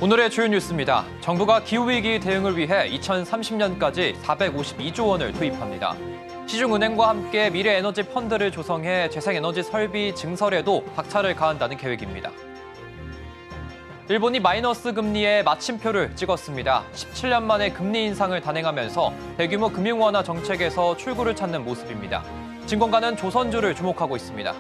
오늘의 주요 뉴스입니다. 정부가 기후위기 대응을 위해 2030년까지 452조 원을 투입합니다. 시중은행과 함께 미래에너지 펀드를 조성해 재생에너지 설비 증설에도 박차를 가한다는 계획입니다. 일본이 마이너스 금리에 마침표를 찍었습니다. 17년 만에 금리 인상을 단행하면서 대규모 금융 완화 정책에서 출구를 찾는 모습입니다. 증권가는 조선주를 주목하고 있습니다.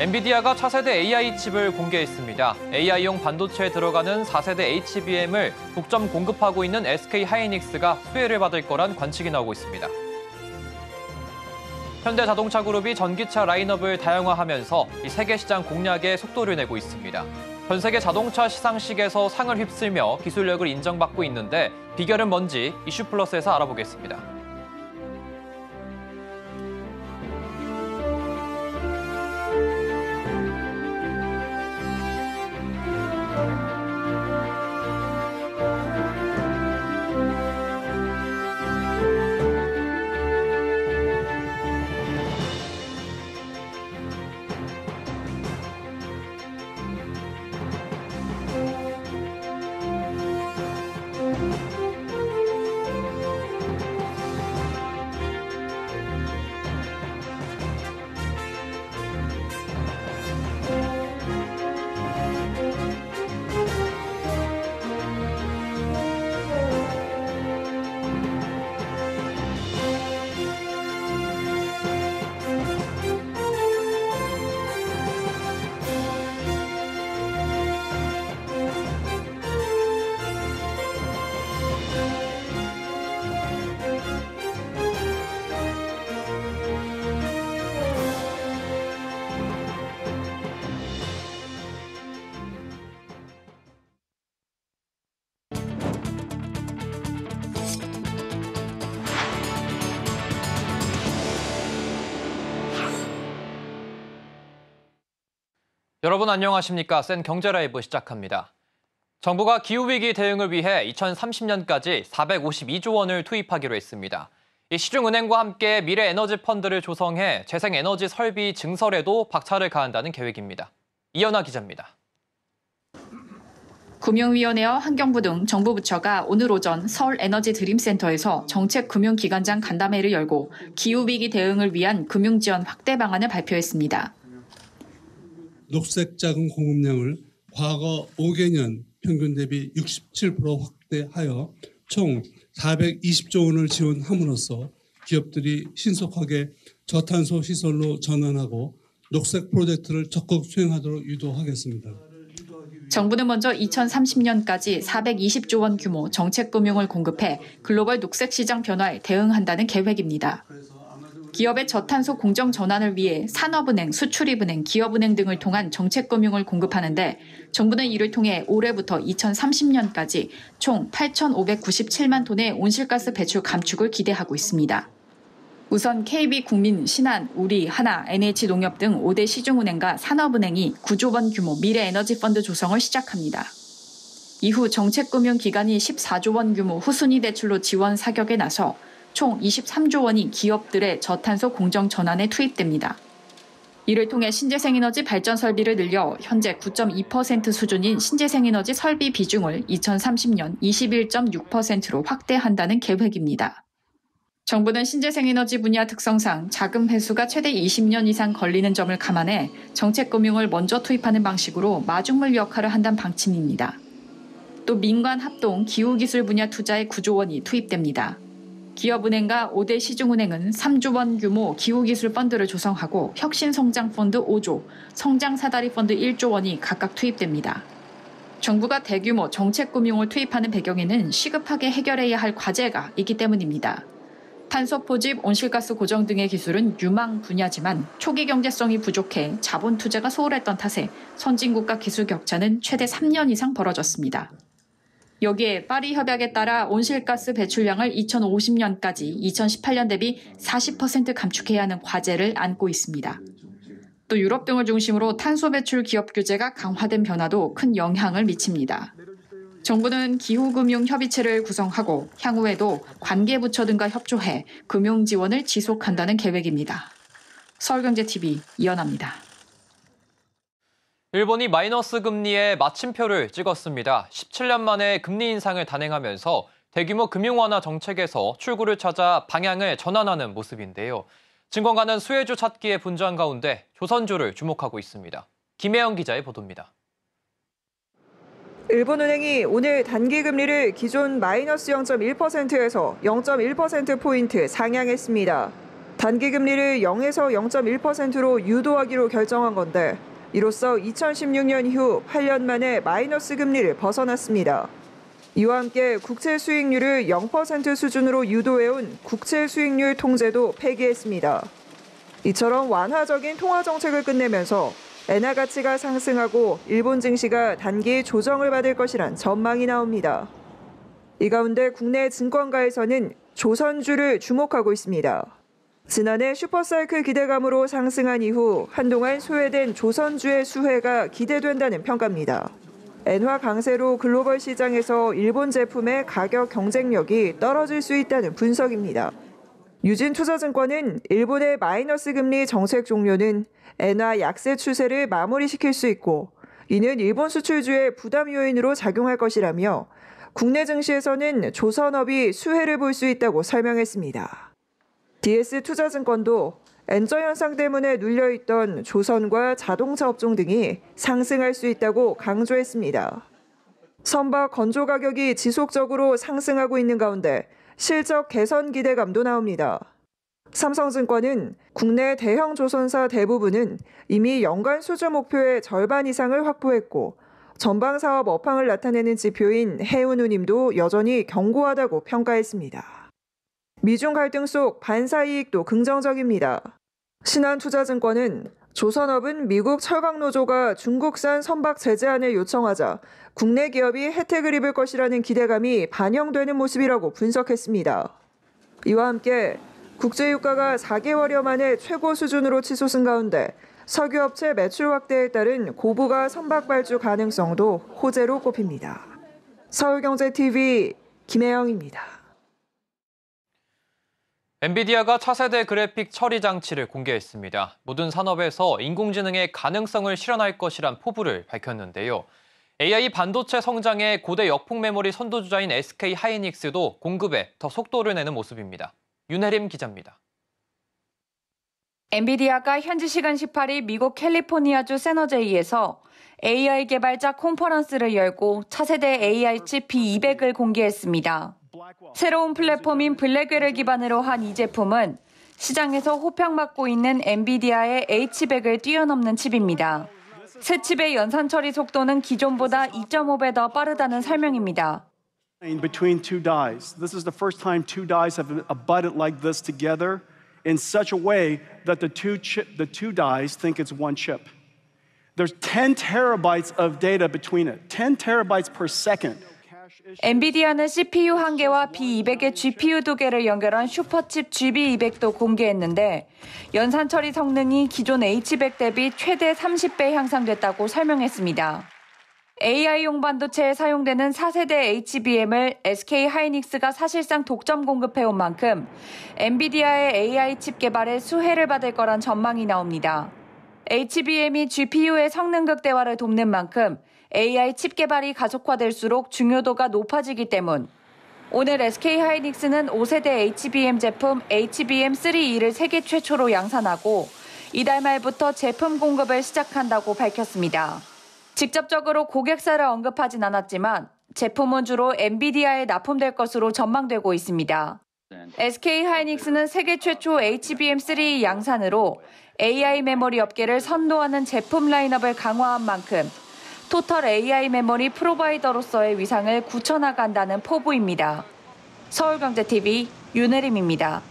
엔비디아가 차세대 AI 칩을 공개했습니다. AI용 반도체에 들어가는 4세대 HBM을 독점 공급하고 있는 SK하이닉스가 수혜를 받을 거란 관측이 나오고 있습니다. 현대자동차그룹이 전기차 라인업을 다양화하면서 세계 시장 공략에 속도를 내고 있습니다. 전 세계 자동차 시상식에서 상을 휩쓸며 기술력을 인정받고 있는데 비결은 뭔지 이슈플러스에서 알아보겠습니다. 여러분 안녕하십니까? 센 경제라이브 시작합니다. 정부가 기후위기 대응을 위해 2030년까지 452조 원을 투입하기로 했습니다. 이 시중은행과 함께 미래에너지 펀드를 조성해 재생에너지 설비 증설에도 박차를 가한다는 계획입니다. 이연아 기자입니다. 금융위원회와 환경부 등 정부 부처가 오늘 오전 서울에너지드림센터에서 정책금융기관장 간담회를 열고 기후위기 대응을 위한 금융지원 확대 방안을 발표했습니다. 녹색 자금 공급량을 과거 5개년 평균 대비 67% 확대하여 총 420조 원을 지원함으로써 기업들이 신속하게 저탄소 시설로 전환하고 녹색 프로젝트를 적극 수행하도록 유도하겠습니다. 정부는 먼저 2030년까지 420조 원 규모 정책금융을 공급해 글로벌 녹색 시장 변화에 대응한다는 계획입니다. 기업의 저탄소 공정 전환을 위해 산업은행, 수출입은행, 기업은행 등을 통한 정책금융을 공급하는데 정부는 이를 통해 올해부터 2030년까지 총 8,597만 톤의 온실가스 배출 감축을 기대하고 있습니다. 우선 KB국민, 신한, 우리, 하나, NH농협 등 5대 시중은행과 산업은행이 9조 원 규모 미래에너지 펀드 조성을 시작합니다. 이후 정책금융기관이 14조 원 규모 후순위 대출로 지원 사격에 나서 총 23조 원이 기업들의 저탄소 공정 전환에 투입됩니다. 이를 통해 신재생에너지 발전 설비를 늘려 현재 9.2% 수준인 신재생에너지 설비 비중을 2030년 21.6%로 확대한다는 계획입니다. 정부는 신재생에너지 분야 특성상 자금 회수가 최대 20년 이상 걸리는 점을 감안해 정책금융을 먼저 투입하는 방식으로 마중물 역할을 한다는 방침입니다. 또 민관 합동 기후기술 분야 투자에 9조 원이 투입됩니다. 기업은행과 5대 시중은행은 3조 원 규모 기후기술 펀드를 조성하고 혁신성장펀드 5조, 성장사다리펀드 1조 원이 각각 투입됩니다. 정부가 대규모 정책금융을 투입하는 배경에는 시급하게 해결해야 할 과제가 있기 때문입니다. 탄소 포집, 온실가스 고정 등의 기술은 유망 분야지만 초기 경제성이 부족해 자본 투자가 소홀했던 탓에 선진국과 기술 격차는 최대 3년 이상 벌어졌습니다. 여기에 파리 협약에 따라 온실가스 배출량을 2050년까지 2018년 대비 40% 감축해야 하는 과제를 안고 있습니다. 또 유럽 등을 중심으로 탄소 배출 기업 규제가 강화된 변화도 큰 영향을 미칩니다. 정부는 기후금융협의체를 구성하고 향후에도 관계부처 등과 협조해 금융 지원을 지속한다는 계획입니다. 서울경제TV 이연아입니다. 일본이 마이너스 금리에 마침표를 찍었습니다. 17년 만에 금리 인상을 단행하면서 대규모 금융 완화 정책에서 출구를 찾아 방향을 전환하는 모습인데요. 증권가는 수혜주 찾기에 분주한 가운데 조선주를 주목하고 있습니다. 김혜영 기자의 보도입니다. 일본은행이 오늘 단기 금리를 기존 마이너스 0.1%에서 0.1%포인트 상향했습니다. 단기 금리를 0에서 0.1%로 유도하기로 결정한 건데 이로써 2016년 이후 8년 만에 마이너스 금리를 벗어났습니다. 이와 함께 국채 수익률을 0% 수준으로 유도해온 국채 수익률 통제도 폐기했습니다. 이처럼 완화적인 통화 정책을 끝내면서 엔화 가치가 상승하고 일본 증시가 단기 조정을 받을 것이란 전망이 나옵니다. 이 가운데 국내 증권가에서는 조선주를 주목하고 있습니다. 지난해 슈퍼사이클 기대감으로 상승한 이후 한동안 소외된 조선주의 수혜가 기대된다는 평가입니다. 엔화 강세로 글로벌 시장에서 일본 제품의 가격 경쟁력이 떨어질 수 있다는 분석입니다. 유진투자증권은 일본의 마이너스 금리 정책 종료는 엔화 약세 추세를 마무리시킬 수 있고 이는 일본 수출주의 부담 요인으로 작용할 것이라며 국내 증시에서는 조선업이 수혜를 볼 수 있다고 설명했습니다. DS투자증권도 엔저 현상 때문에 눌려있던 조선과 자동차 업종 등이 상승할 수 있다고 강조했습니다. 선박 건조 가격이 지속적으로 상승하고 있는 가운데 실적 개선 기대감도 나옵니다. 삼성증권은 국내 대형 조선사 대부분은 이미 연간 수주 목표의 절반 이상을 확보했고 전방 사업 업황을 나타내는 지표인 해운운임도 여전히 견고하다고 평가했습니다. 미중 갈등 속 반사이익도 긍정적입니다. 신한투자증권은 조선업은 미국 철강노조가 중국산 선박 제재안을 요청하자 국내 기업이 혜택을 입을 것이라는 기대감이 반영되는 모습이라고 분석했습니다. 이와 함께 국제유가가 4개월여 만에 최고 수준으로 치솟은 가운데 석유업체 매출 확대에 따른 고부가 선박 발주 가능성도 호재로 꼽힙니다. 서울경제TV 김혜영입니다. 엔비디아가 차세대 그래픽 처리 장치를 공개했습니다. 모든 산업에서 인공지능의 가능성을 실현할 것이란 포부를 밝혔는데요. AI 반도체 성장에 고대 역풍 메모리 선도주자인 SK 하이닉스도 공급에 더 속도를 내는 모습입니다. 윤혜림 기자입니다. 엔비디아가 현지 시간 18일 미국 캘리포니아주 세너제이에서 AI 개발자 컨퍼런스를 열고 차세대 AI 칩 B200을 공개했습니다. 새로운 플랫폼인 블랙웰을 기반으로 한 이 제품은 시장에서 호평받고 있는 엔비디아의 H100을 뛰어넘는 칩입니다. 새 칩의 연산 처리 속도는 기존보다 2.5배 더 빠르다는 설명입니다. Between two dies. This is the first time two dies have abutted like this together in such a way that the two dies think it's one chip. There's 10 terabytes of data between it. 10 terabytes per second. 엔비디아는 CPU 1개와 B200의 GPU 2개를 연결한 슈퍼칩 GB200도 공개했는데 연산 처리 성능이 기존 H100 대비 최대 30배 향상됐다고 설명했습니다. AI용 반도체에 사용되는 4세대 HBM을 SK 하이닉스가 사실상 독점 공급해온 만큼 엔비디아의 AI 칩 개발에 수혜를 받을 거란 전망이 나옵니다. HBM이 GPU의 성능 극대화를 돕는 만큼 AI 칩 개발이 가속화될수록 중요도가 높아지기 때문 오늘 SK 하이닉스는 5세대 HBM 제품 HBM3E를 세계 최초로 양산하고 이달 말부터 제품 공급을 시작한다고 밝혔습니다. 직접적으로 고객사를 언급하진 않았지만 제품은 주로 엔비디아에 납품될 것으로 전망되고 있습니다. SK 하이닉스는 세계 최초 HBM3E 양산으로 AI 메모리 업계를 선도하는 제품 라인업을 강화한 만큼 토탈 AI 메모리 프로바이더로서의 위상을 굳혀나간다는 포부입니다. 서울경제TV 윤혜림입니다.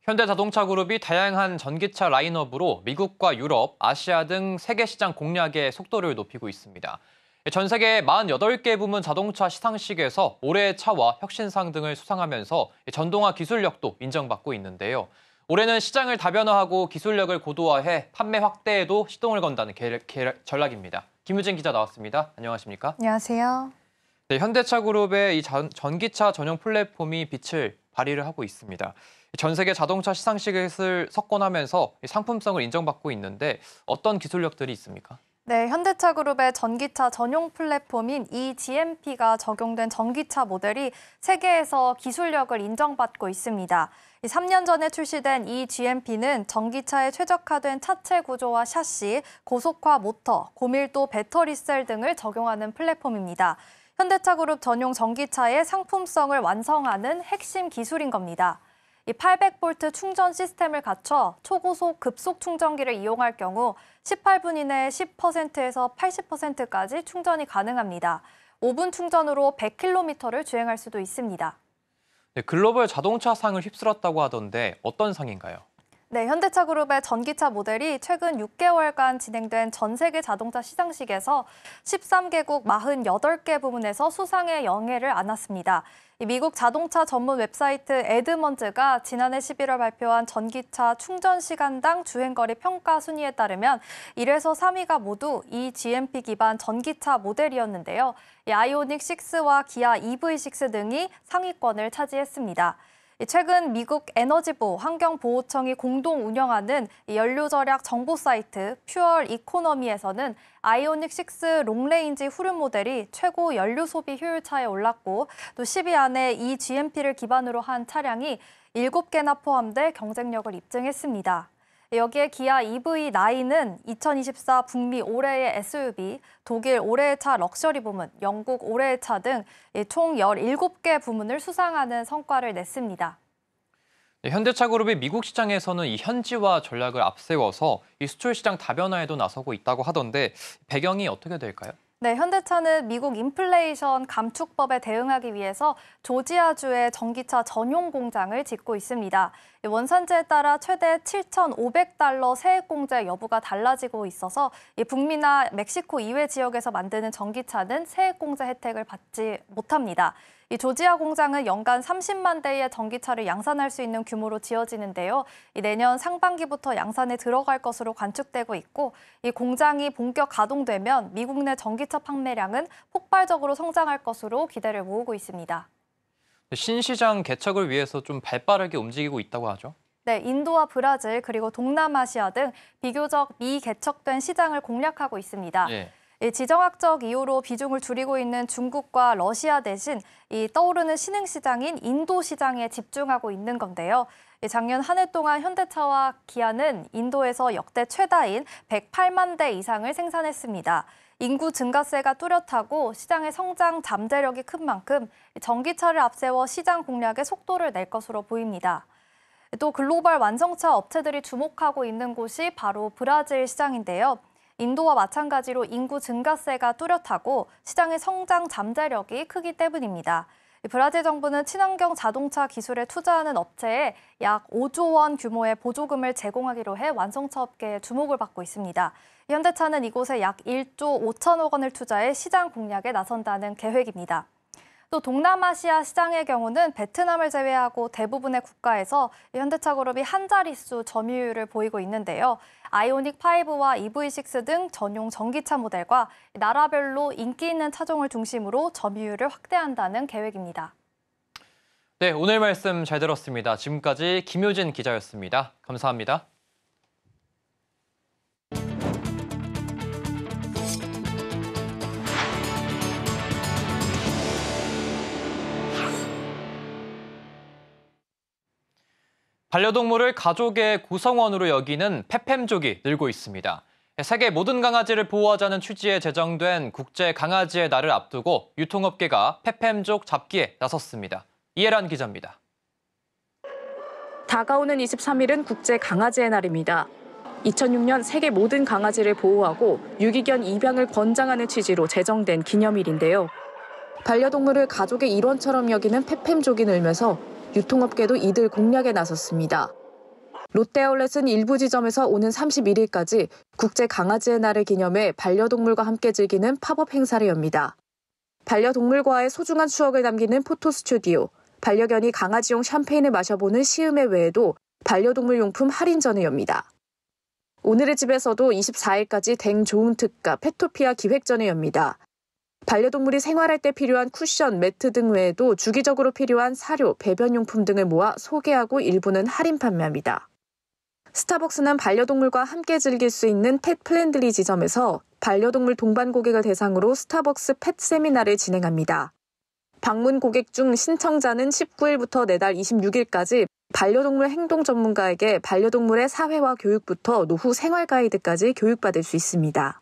현대자동차그룹이 다양한 전기차 라인업으로 미국과 유럽, 아시아 등 세계 시장 공략에 속도를 높이고 있습니다. 전 세계 48개 부문 자동차 시상식에서 올해의 차와 혁신상 등을 수상하면서 전동화 기술력도 인정받고 있는데요. 올해는 시장을 다변화하고 기술력을 고도화해 판매 확대에도 시동을 건다는 전략입니다. 김유진 기자 나왔습니다. 안녕하십니까? 안녕하세요. 네, 현대차 그룹의 이 전기차 전용 플랫폼이 빛을 발휘를 하고 있습니다. 전 세계 자동차 시상식을 석권하면서 상품성을 인정받고 있는데 어떤 기술력들이 있습니까? 네, 현대차 그룹의 전기차 전용 플랫폼인 eGMP가 적용된 전기차 모델이 세계에서 기술력을 인정받고 있습니다. 3년 전에 출시된 eGMP는 전기차에 최적화된 차체 구조와 샤시, 고속화 모터, 고밀도 배터리 셀 등을 적용하는 플랫폼입니다. 현대차 그룹 전용 전기차의 상품성을 완성하는 핵심 기술인 겁니다. 이 800V 충전 시스템을 갖춰 초고속 급속 충전기를 이용할 경우 18분 이내에 10%에서 80%까지 충전이 가능합니다. 5분 충전으로 100km를 주행할 수도 있습니다. 네, 글로벌 자동차 상을 휩쓸었다고 하던데 어떤 상인가요? 네, 현대차 그룹의 전기차 모델이 최근 6개월간 진행된 전 세계 자동차 시상식에서 13개국 48개 부문에서 수상의 영예를 안았습니다. 미국 자동차 전문 웹사이트 에드먼즈가 지난해 11월 발표한 전기차 충전 시간당 주행거리 평가 순위에 따르면 1에서 3위가 모두 eGMP 기반 전기차 모델이었는데요. 아이오닉 6와 기아 EV6 등이 상위권을 차지했습니다. 최근 미국 에너지부 환경보호청이 공동 운영하는 연료 절약 정보 사이트 퓨얼 이코노미에서는 아이오닉 6 롱레인지 후륜 모델이 최고 연료 소비 효율차에 올랐고 또 10위 안에 eGMP를 기반으로 한 차량이 7개나 포함돼 경쟁력을 입증했습니다. 여기에 기아 EV9은 2024 북미 올해의 SUV, 독일 올해의 차 럭셔리 부문, 영국 올해의 차 등 총 17개 부문을 수상하는 성과를 냈습니다. 네, 현대차 그룹이 미국 시장에서는 이 현지화 전략을 앞세워서 이 수출 시장 다변화에도 나서고 있다고 하던데 배경이 어떻게 될까요? 네, 현대차는 미국 인플레이션 감축법에 대응하기 위해서 조지아주에 전기차 전용 공장을 짓고 있습니다. 원산지에 따라 최대 $7,500 세액 공제 여부가 달라지고 있어서 북미나 멕시코 이외 지역에서 만드는 전기차는 세액 공제 혜택을 받지 못합니다. 이 조지아 공장은 연간 30만 대의 전기차를 양산할 수 있는 규모로 지어지는데요. 내년 상반기부터 양산에 들어갈 것으로 관측되고 있고 이 공장이 본격 가동되면 미국 내 전기차 판매량은 폭발적으로 성장할 것으로 기대를 모으고 있습니다. 신시장 개척을 위해서 좀 발빠르게 움직이고 있다고 하죠? 네, 인도와 브라질 그리고 동남아시아 등 비교적 미개척된 시장을 공략하고 있습니다. 예. 지정학적 이유로 비중을 줄이고 있는 중국과 러시아 대신 이 떠오르는 신흥시장인 인도 시장에 집중하고 있는 건데요. 작년 한 해 동안 현대차와 기아는 인도에서 역대 최다인 108만 대 이상을 생산했습니다. 인구 증가세가 뚜렷하고 시장의 성장 잠재력이 큰 만큼 전기차를 앞세워 시장 공략에 속도를 낼 것으로 보입니다. 또 글로벌 완성차 업체들이 주목하고 있는 곳이 바로 브라질 시장인데요. 인도와 마찬가지로 인구 증가세가 뚜렷하고 시장의 성장 잠재력이 크기 때문입니다. 브라질 정부는 친환경 자동차 기술에 투자하는 업체에 약 5조 원 규모의 보조금을 제공하기로 해 완성차 업계에 주목을 받고 있습니다. 현대차는 이곳에 약 1조 5천억 원을 투자해 시장 공략에 나선다는 계획입니다. 또 동남아시아 시장의 경우는 베트남을 제외하고 대부분의 국가에서 현대차 그룹이 한 자릿수 점유율을 보이고 있는데요. 아이오닉 5와 EV6 등 전용 전기차 모델과 나라별로 인기 있는 차종을 중심으로 점유율을 확대한다는 계획입니다. 네, 오늘 말씀 잘 들었습니다. 지금까지 김효진 기자였습니다. 감사합니다. 반려동물을 가족의 구성원으로 여기는 페팸족이 늘고 있습니다. 세계 모든 강아지를 보호하자는 취지에 제정된 국제 강아지의 날을 앞두고 유통업계가 페팸족 잡기에 나섰습니다. 이해란 기자입니다. 다가오는 23일은 국제 강아지의 날입니다. 2006년 세계 모든 강아지를 보호하고 유기견 입양을 권장하는 취지로 제정된 기념일인데요. 반려동물을 가족의 일원처럼 여기는 페팸족이 늘면서 유통업계도 이들 공략에 나섰습니다. 롯데아울렛은 일부 지점에서 오는 31일까지 국제 강아지의 날을 기념해 반려동물과 함께 즐기는 팝업 행사를 엽니다. 반려동물과의 소중한 추억을 남기는 포토 스튜디오, 반려견이 강아지용 샴페인을 마셔보는 시음회 외에도 반려동물 용품 할인전을 엽니다. 오늘의 집에서도 24일까지 댕 좋은 특가 페토피아 기획전을 엽니다. 반려동물이 생활할 때 필요한 쿠션, 매트 등 외에도 주기적으로 필요한 사료, 배변용품 등을 모아 소개하고 일부는 할인 판매합니다. 스타벅스는 반려동물과 함께 즐길 수 있는 펫 플랜들리 지점에서 반려동물 동반 고객을 대상으로 스타벅스 펫 세미나를 진행합니다. 방문 고객 중 신청자는 19일부터 내달 26일까지 반려동물 행동 전문가에게 반려동물의 사회화 교육부터 노후 생활 가이드까지 교육받을 수 있습니다.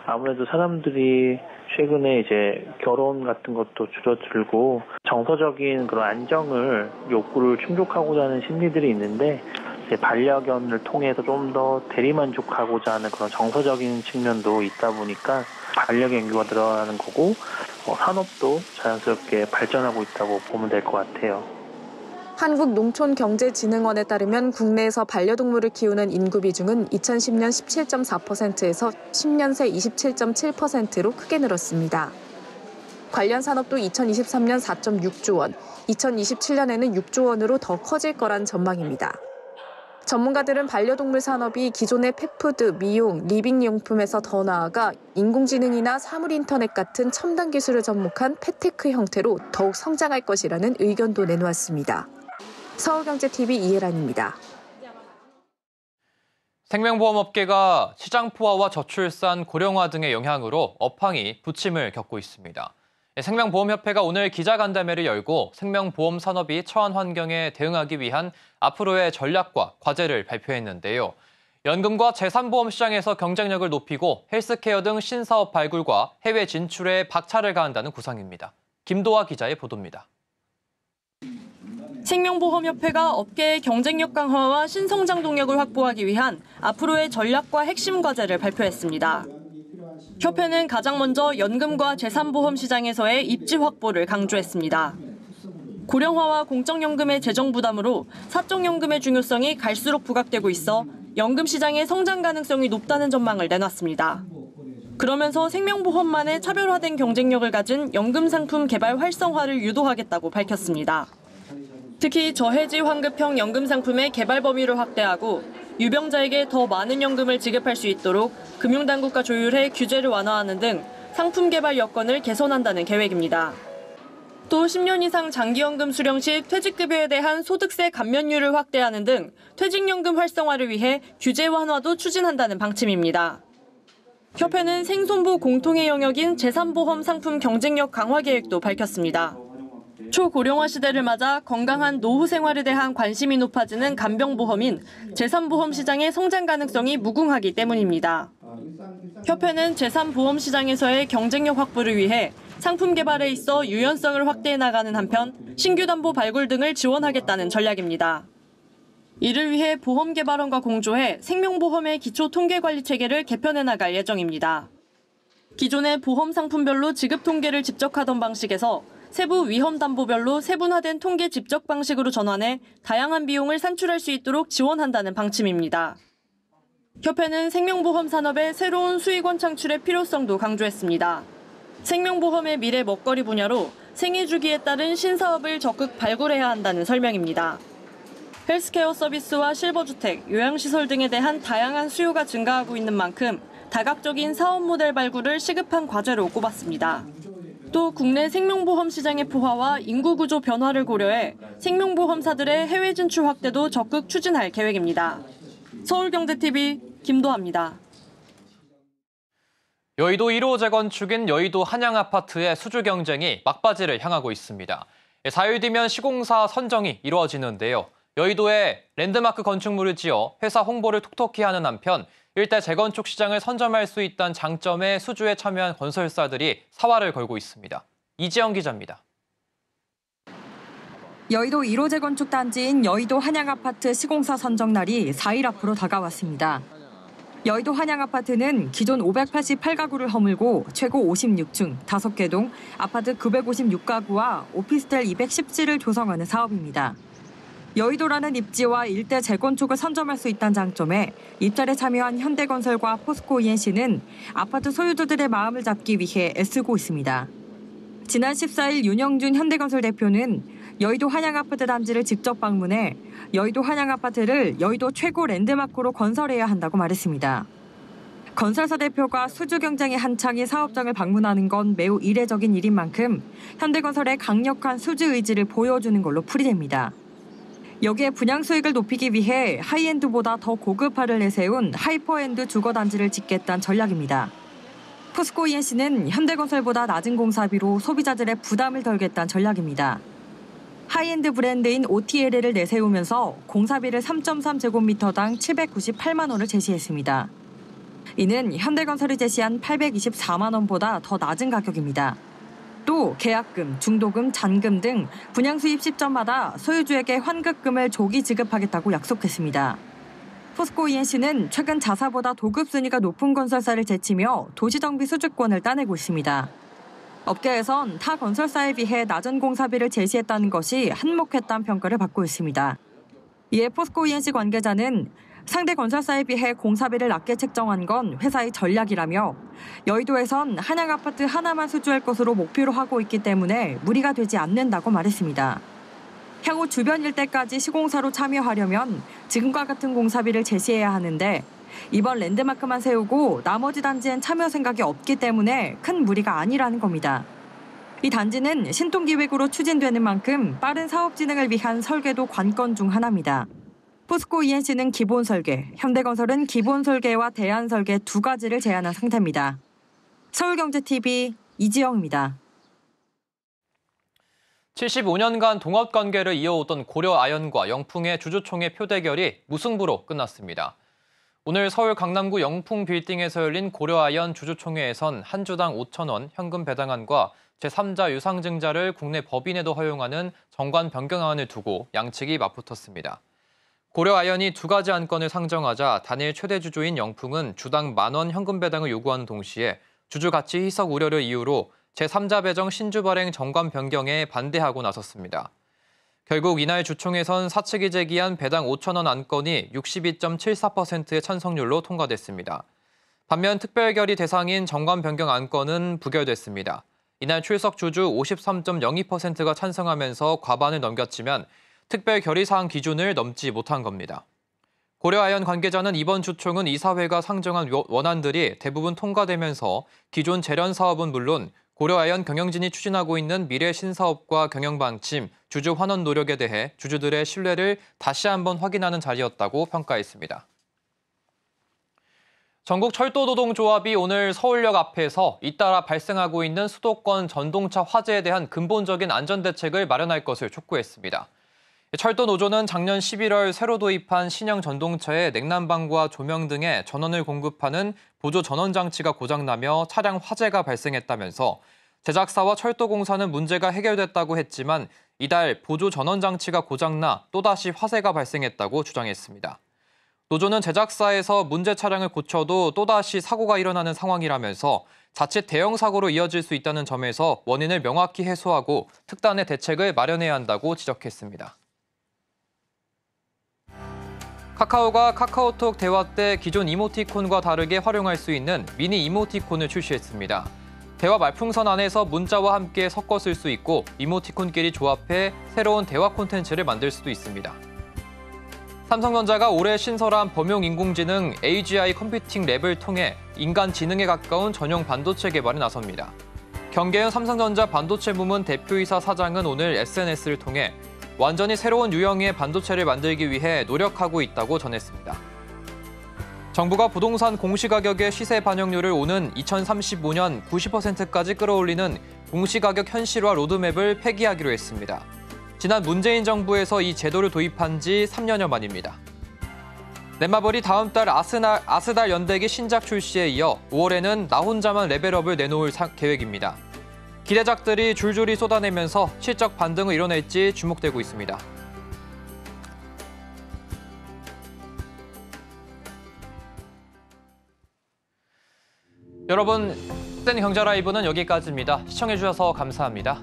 아무래도 사람들이 최근에 이제 결혼 같은 것도 줄어들고 정서적인 그런 안정을 욕구를 충족하고자 하는 심리들이 있는데 이제 반려견을 통해서 좀 더 대리만족하고자 하는 그런 정서적인 측면도 있다 보니까 반려견 연구가 늘어나는 거고 산업도 자연스럽게 발전하고 있다고 보면 될 것 같아요. 한국농촌경제진흥원에 따르면 국내에서 반려동물을 키우는 인구 비중은 2010년 17.4%에서 10년 새 27.7%로 크게 늘었습니다. 관련 산업도 2023년 4.6조 원, 2027년에는 6조 원으로 더 커질 거란 전망입니다. 전문가들은 반려동물 산업이 기존의 펫푸드, 미용, 리빙용품에서 더 나아가 인공지능이나 사물인터넷 같은 첨단 기술을 접목한 펫테크 형태로 더욱 성장할 것이라는 의견도 내놓았습니다. 서울경제TV 이혜란입니다. 생명보험업계가 시장 포화와 저출산, 고령화 등의 영향으로 업황이 부침을 겪고 있습니다. 생명보험협회가 오늘 기자간담회를 열고 생명보험 산업이 처한 환경에 대응하기 위한 앞으로의 전략과 과제를 발표했는데요. 연금과 재산보험 시장에서 경쟁력을 높이고 헬스케어 등 신사업 발굴과 해외 진출에 박차를 가한다는 구상입니다. 김도하 기자의 보도입니다. 생명보험협회가 업계의 경쟁력 강화와 신성장 동력을 확보하기 위한 앞으로의 전략과 핵심 과제를 발표했습니다. 협회는 가장 먼저 연금과 재산보험 시장에서의 입지 확보를 강조했습니다. 고령화와 공적연금의 재정 부담으로 사적연금의 중요성이 갈수록 부각되고 있어 연금 시장의 성장 가능성이 높다는 전망을 내놨습니다. 그러면서 생명보험만의 차별화된 경쟁력을 가진 연금 상품 개발 활성화를 유도하겠다고 밝혔습니다. 특히 저해지 환급형 연금 상품의 개발 범위를 확대하고 유병자에게 더 많은 연금을 지급할 수 있도록 금융당국과 조율해 규제를 완화하는 등 상품 개발 여건을 개선한다는 계획입니다. 또 10년 이상 장기연금 수령 시 퇴직급여에 대한 소득세 감면율을 확대하는 등 퇴직연금 활성화를 위해 규제 완화도 추진한다는 방침입니다. 협회는 생손보 공통의 영역인 재산보험 상품 경쟁력 강화 계획도 밝혔습니다. 초고령화 시대를 맞아 건강한 노후 생활에 대한 관심이 높아지는 간병보험인 재산보험 시장의 성장 가능성이 무궁하기 때문입니다. 협회는 재산보험 시장에서의 경쟁력 확보를 위해 상품 개발에 있어 유연성을 확대해 나가는 한편 신규 담보 발굴 등을 지원하겠다는 전략입니다. 이를 위해 보험개발원과 공조해 생명보험의 기초통계관리 체계를 개편해 나갈 예정입니다. 기존의 보험 상품별로 지급 통계를 집적하던 방식에서 세부 위험담보별로 세분화된 통계 집적 방식으로 전환해 다양한 비용을 산출할 수 있도록 지원한다는 방침입니다. 협회는 생명보험 산업의 새로운 수익원 창출의 필요성도 강조했습니다. 생명보험의 미래 먹거리 분야로 생애 주기에 따른 신사업을 적극 발굴해야 한다는 설명입니다. 헬스케어 서비스와 실버주택, 요양시설 등에 대한 다양한 수요가 증가하고 있는 만큼 다각적인 사업 모델 발굴을 시급한 과제로 꼽았습니다. 또 국내 생명보험 시장의 포화와 인구 구조 변화를 고려해 생명보험사들의 해외 진출 확대도 적극 추진할 계획입니다. 서울경제TV 김도하입니다. 여의도 1호 재건축인 여의도 한양아파트의 수주 경쟁이 막바지를 향하고 있습니다. 4일 뒤면 시공사 선정이 이루어지는데요. 여의도에 랜드마크 건축물을 지어 회사 홍보를 톡톡히 하는 한편 일대 재건축 시장을 선점할 수 있다는 장점에 수주에 참여한 건설사들이 사활을 걸고 있습니다. 이지영 기자입니다. 여의도 1호 재건축 단지인 여의도 한양아파트 시공사 선정 날이 4일 앞으로 다가왔습니다. 여의도 한양아파트는 기존 588가구를 허물고 최고 56층 5개 동 아파트 956가구와 오피스텔 210지를 조성하는 사업입니다. 여의도라는 입지와 일대 재건축을 선점할 수 있다는 장점에 입찰에 참여한 현대건설과 포스코 ENC는 아파트 소유주들의 마음을 잡기 위해 애쓰고 있습니다. 지난 14일 윤영준 현대건설 대표는 여의도 한양아파트 단지를 직접 방문해 여의도 한양아파트를 여의도 최고 랜드마크로 건설해야 한다고 말했습니다. 건설사 대표가 수주 경쟁이 한창인 사업장을 방문하는 건 매우 이례적인 일인 만큼 현대건설의 강력한 수주 의지를 보여주는 걸로 풀이됩니다. 여기에 분양 수익을 높이기 위해 하이엔드보다 더 고급화를 내세운 하이퍼엔드 주거단지를 짓겠다는 전략입니다. 포스코 E&C는 현대건설보다 낮은 공사비로 소비자들의 부담을 덜겠다는 전략입니다. 하이엔드 브랜드인 OTL을 내세우면서 공사비를 3.3제곱미터당 798만 원을 제시했습니다. 이는 현대건설이 제시한 824만 원보다 더 낮은 가격입니다. 또 계약금, 중도금, 잔금 등 분양 수입 시점마다 소유주에게 환급금을 조기 지급하겠다고 약속했습니다. 포스코 E&C는 최근 자사보다 도급 순위가 높은 건설사를 제치며 도시정비 수주권을 따내고 있습니다. 업계에선 타 건설사에 비해 낮은 공사비를 제시했다는 것이 한몫했다는 평가를 받고 있습니다. 이에 포스코 E&C 관계자는 상대 건설사에 비해 공사비를 낮게 책정한 건 회사의 전략이라며 여의도에선 한양 아파트 하나만 수주할 것으로 목표로 하고 있기 때문에 무리가 되지 않는다고 말했습니다. 향후 주변 일대까지 시공사로 참여하려면 지금과 같은 공사비를 제시해야 하는데 이번 랜드마크만 세우고 나머지 단지엔 참여 생각이 없기 때문에 큰 무리가 아니라는 겁니다. 이 단지는 신통기획으로 추진되는 만큼 빠른 사업 진행을 위한 설계도 관건 중 하나입니다. 포스코 E&C는 기본 설계, 현대건설은 기본 설계와 대안 설계 두 가지를 제안한 상태입니다. 서울경제TV 이지영입니다. 75년간 동업관계를 이어오던 고려아연과 영풍의 주주총회 표대결이 무승부로 끝났습니다. 오늘 서울 강남구 영풍 빌딩에서 열린 고려아연 주주총회에선 한 주당 5천 원 현금 배당안과 제3자 유상증자를 국내 법인에도 허용하는 정관 변경안을 두고 양측이 맞붙었습니다. 고려아연이 두 가지 안건을 상정하자 단일 최대 주주인 영풍은 주당 10,000원 현금 배당을 요구하는 동시에 주주 가치 희석 우려를 이유로 제3자 배정 신주 발행 정관 변경에 반대하고 나섰습니다. 결국 이날 주총에선 사측이 제기한 배당 5,000원 안건이 62.74%의 찬성률로 통과됐습니다. 반면 특별결의 대상인 정관 변경 안건은 부결됐습니다. 이날 출석 주주 53.02%가 찬성하면서 과반을 넘겼지만 특별 결의사항 기준을 넘지 못한 겁니다. 고려아연 관계자는 이번 주총은 이사회가 상정한 원안들이 대부분 통과되면서 기존 재련 사업은 물론 고려아연 경영진이 추진하고 있는 미래 신사업과 경영방침, 주주 환원 노력에 대해 주주들의 신뢰를 다시 한번 확인하는 자리였다고 평가했습니다. 전국철도노동조합이 오늘 서울역 앞에서 잇따라 발생하고 있는 수도권 전동차 화재에 대한 근본적인 안전대책을 마련할 것을 촉구했습니다. 철도노조는 작년 11월 새로 도입한 신형 전동차에 냉난방과 조명 등의 전원을 공급하는 보조 전원장치가 고장나며 차량 화재가 발생했다면서 제작사와 철도공사는 문제가 해결됐다고 했지만 이달 보조 전원장치가 고장나 또다시 화재가 발생했다고 주장했습니다. 노조는 제작사에서 문제 차량을 고쳐도 또다시 사고가 일어나는 상황이라면서 자칫 대형 사고로 이어질 수 있다는 점에서 원인을 명확히 해소하고 특단의 대책을 마련해야 한다고 지적했습니다. 카카오가 카카오톡 대화 때 기존 이모티콘과 다르게 활용할 수 있는 미니 이모티콘을 출시했습니다. 대화 말풍선 안에서 문자와 함께 섞어 쓸 수 있고 이모티콘끼리 조합해 새로운 대화 콘텐츠를 만들 수도 있습니다. 삼성전자가 올해 신설한 범용 인공지능 AGI 컴퓨팅 랩을 통해 인간 지능에 가까운 전용 반도체 개발에 나섭니다. 경계현 삼성전자 반도체 부문 대표이사 사장은 오늘 SNS를 통해 완전히 새로운 유형의 반도체를 만들기 위해 노력하고 있다고 전했습니다. 정부가 부동산 공시가격의 시세 반영률을 오는 2035년 90%까지 끌어올리는 공시가격 현실화 로드맵을 폐기하기로 했습니다. 지난 문재인 정부에서 이 제도를 도입한 지 3년여 만입니다. 넷마블이 다음 달 아스달 연대기 신작 출시에 이어 5월에는 나 혼자만 레벨업을 내놓을 계획입니다. 기대작들이 줄줄이 쏟아내면서 실적 반등을 이뤄낼지 주목되고 있습니다. 여러분, 센 경제라이브는 여기까지입니다. 시청해주셔서 감사합니다.